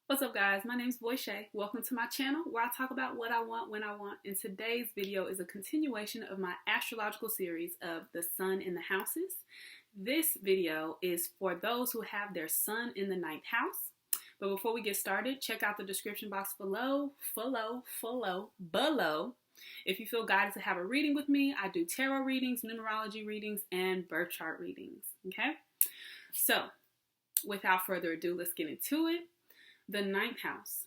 What's up, guys? My name is Boyshay. Welcome to my channel where I talk about what I want when I want. And today's video is a continuation of my astrological series of the sun in the houses. This video is for those who have their sun in the ninth house. But before we get started, check out the description box below. If you feel guided to have a reading with me, I do tarot readings, numerology readings, and birth chart readings. Okay? So, without further ado, let's get into it. The ninth house.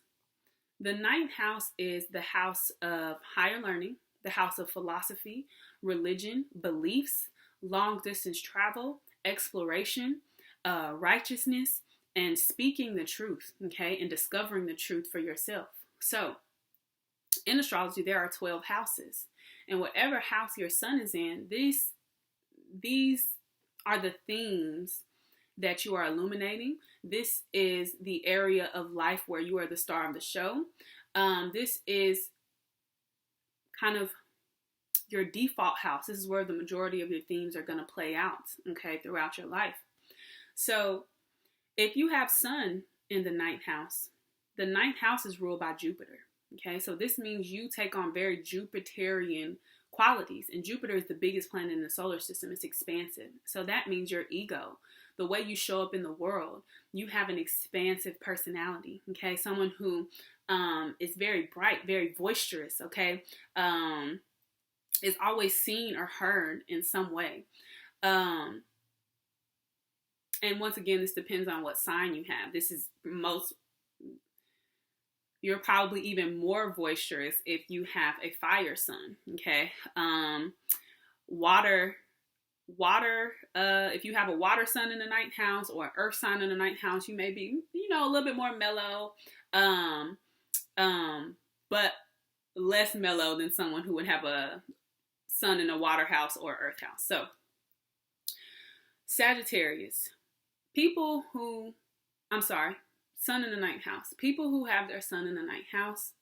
The ninth house is the house of higher learning, the house of philosophy, religion, beliefs, long distance travel, exploration, righteousness, and speaking the truth, okay, and discovering the truth for yourself. So, in astrology, there are 12 houses, and whatever house your sun is in, these are the themes that you are illuminating. This is the area of life where you are the star of the show. This is kind of your default house. This is where the majority of your themes are going to play out, okay, throughout your life. So if you have sun in the ninth house is ruled by Jupiter, okay? So this means you take on very Jupiterian qualities, and Jupiter is the biggest planet in the solar system. It's expansive. So that means your ego, the way you show up in the world, you have an expansive personality, okay? Someone who is very bright, very boisterous, okay? Is always seen or heard in some way. And once again, this depends on what sign you have. You're probably even more boisterous if you have a fire sun, okay? If you have a water sun in the ninth house or an earth sign in the ninth house, you may be, a little bit more mellow, but less mellow than someone who would have a sun in a water house or earth house. So, Sagittarius, sun in the ninth house. People who have their sun in the ninth house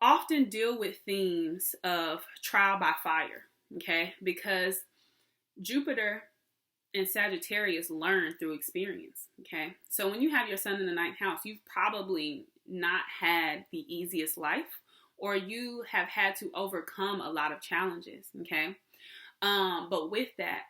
often deal with themes of trial by fire, okay? Because Jupiter and Sagittarius learn through experience, okay? So when you have your sun in the ninth house, you've probably not had the easiest life, or you have had to overcome a lot of challenges, okay? But with that,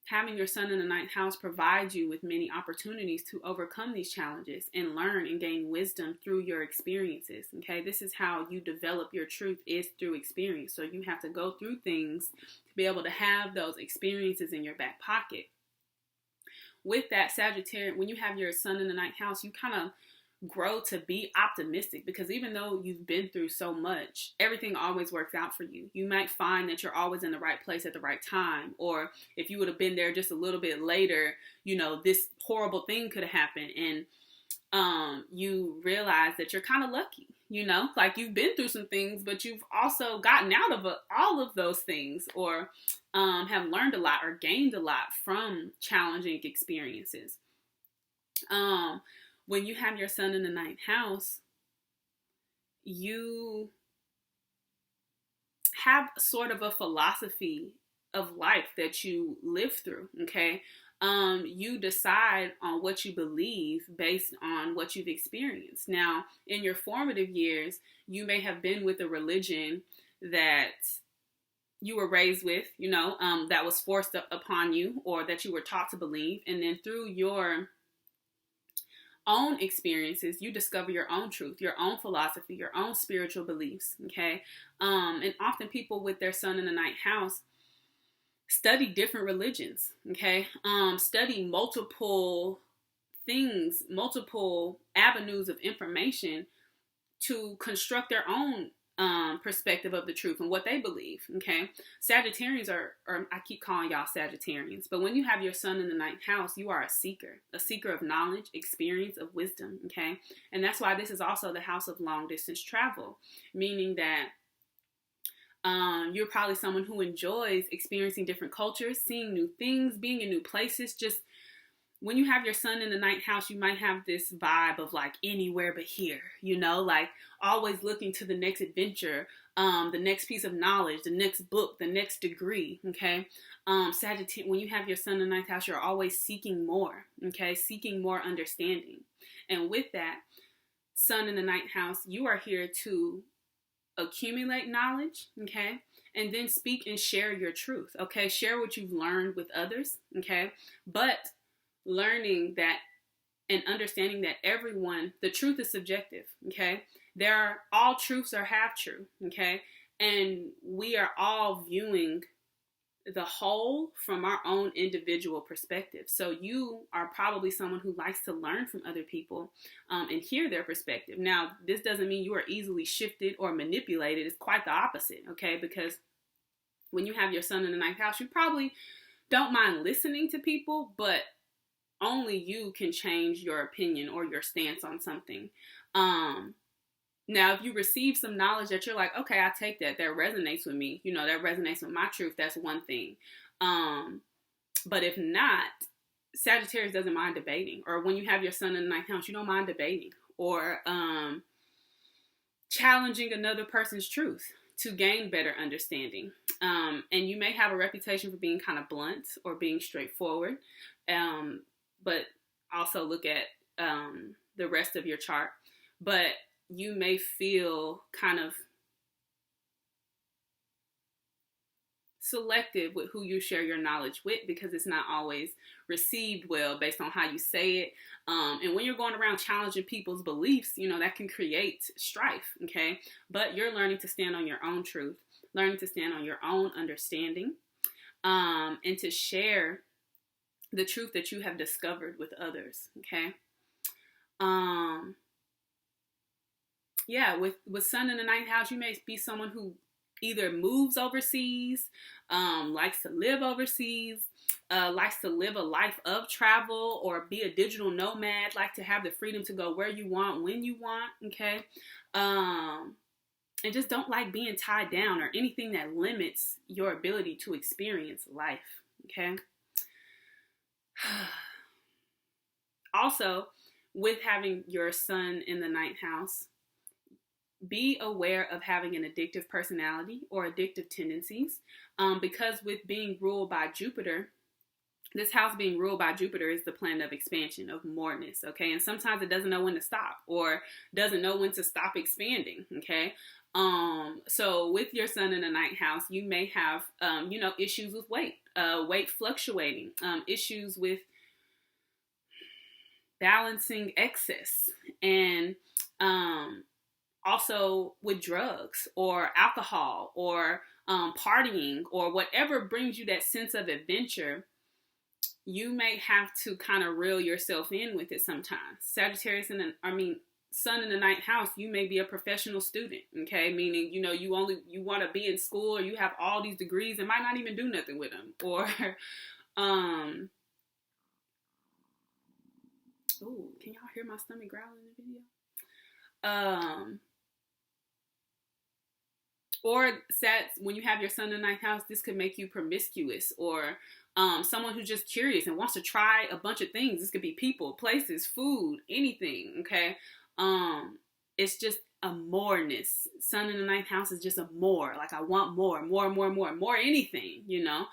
having your sun in the ninth house provides you with many opportunities to overcome these challenges and learn and gain wisdom through your experiences, okay? This is how you develop your truth, is through experience. So you have to go through things to be able to have those experiences in your back pocket. With that, Sagittarius, when you have your sun in the ninth house, you kind of grow to be optimistic, because even though you've been through so much, everything always works out for you. You might find that you're always in the right place at the right time, or if you would have been there just a little bit later, this horrible thing could have happened, and you realize that you're kind of lucky, like you've been through some things, but you've also gotten out of all of those things, or have learned a lot or gained a lot from challenging experiences. When you have your sun in the ninth house, you have sort of a philosophy of life that you live through, okay? You decide on what you believe based on what you've experienced. Now, in your formative years, you may have been with a religion that you were raised with, that was forced upon you, or that you were taught to believe. And then through your own experiences, you discover your own truth, your own philosophy, your own spiritual beliefs, okay? And often people with their sun in the ninth house study different religions, okay? Study multiple things, multiple avenues of information to construct their own perspective of the truth and what they believe, okay? Sagittarians or I keep calling y'all Sagittarians, but when you have your sun in the ninth house, you are a seeker of knowledge, experience, of wisdom, okay? And that's why this is also the house of long distance travel, meaning that you're probably someone who enjoys experiencing different cultures, seeing new things, being in new places, just when you have your sun in the ninth house, you might have this vibe of like anywhere but here, you know, like always looking to the next adventure, the next piece of knowledge, the next book, the next degree, okay? Sagittarius, when you have your sun in the ninth house, you're always seeking more, okay? Seeking more understanding. And with that, sun in the ninth house, you are here to accumulate knowledge, okay? And then speak and share your truth, okay? Share what you've learned with others, okay? But learning that and understanding that the truth is subjective, okay? All truths are half true, okay? And we are all viewing the whole from our own individual perspective. So you are probably someone who likes to learn from other people and hear their perspective. Now, this doesn't mean you are easily shifted or manipulated. It's quite the opposite, okay? Because when you have your sun in the ninth house, you probably don't mind listening to people, but only you can change your opinion or your stance on something. Now, if you receive some knowledge that you're like, okay, I take that resonates with me, you know, that resonates with my truth, that's one thing. But if not, Sagittarius doesn't mind debating. Or when you have your sun in the ninth house, you don't mind debating or challenging another person's truth to gain better understanding. And you may have a reputation for being kind of blunt or being straightforward. But also look at the rest of your chart. But you may feel kind of selective with who you share your knowledge with because it's not always received well based on how you say it. And when you're going around challenging people's beliefs, you know, that can create strife, okay? But you're learning to stand on your own truth, learning to stand on your own understanding, and to share the truth that you have discovered with others, okay? Yeah, with sun in the ninth house, you may be someone who either moves overseas, likes to live overseas, likes to live a life of travel or be a digital nomad, like to have the freedom to go where you want, when you want, okay? And just don't like being tied down or anything that limits your ability to experience life, okay? Also, with having your sun in the ninth house, be aware of having an addictive personality or addictive tendencies, because with being ruled by Jupiter, this house being ruled by Jupiter is the planet of expansion, of moreness, okay? And sometimes it doesn't know when to stop or doesn't know when to stop expanding, okay? So with your sun in the ninth house, you may have, issues with weight fluctuating, issues with balancing excess, and also with drugs or alcohol or partying or whatever brings you that sense of adventure. You may have to kind of reel yourself in with it sometimes. Sagittarius sun in the ninth house, you may be a professional student, okay? Meaning, you know, you want to be in school or you have all these degrees and might not even do nothing with them. Or, oh, can y'all hear my stomach growling in the video? Or when you have your sun in the ninth house, this could make you promiscuous or someone who's just curious and wants to try a bunch of things. This could be people, places, food, anything, okay? It's just a moreness. Sun in the ninth house is just a more. Like, I want more anything, you know?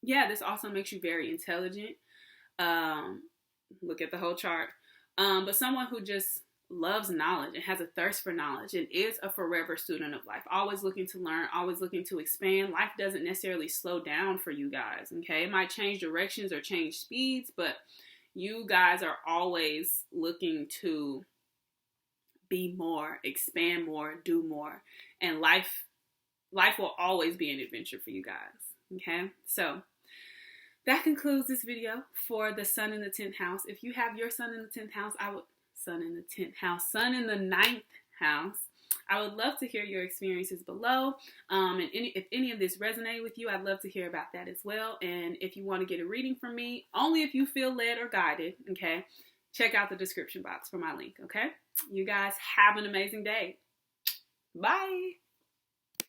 Yeah, this also makes you very intelligent. Look at the whole chart. But someone who just loves knowledge and has a thirst for knowledge and is a forever student of life, always looking to learn, always looking to expand. Life doesn't necessarily slow down for you guys, okay? It might change directions or change speeds, but you guys are always looking to be more, expand more, do more. And life will always be an adventure for you guys, okay? So that concludes this video for the sun in the 10th house. If you have your sun in the 10th house, sun in the 9th house, I would love to hear your experiences below. And if any of this resonated with you, I'd love to hear about that as well. And if you want to get a reading from me, only if you feel led or guided, okay, check out the description box for my link, okay? You guys have an amazing day. Bye.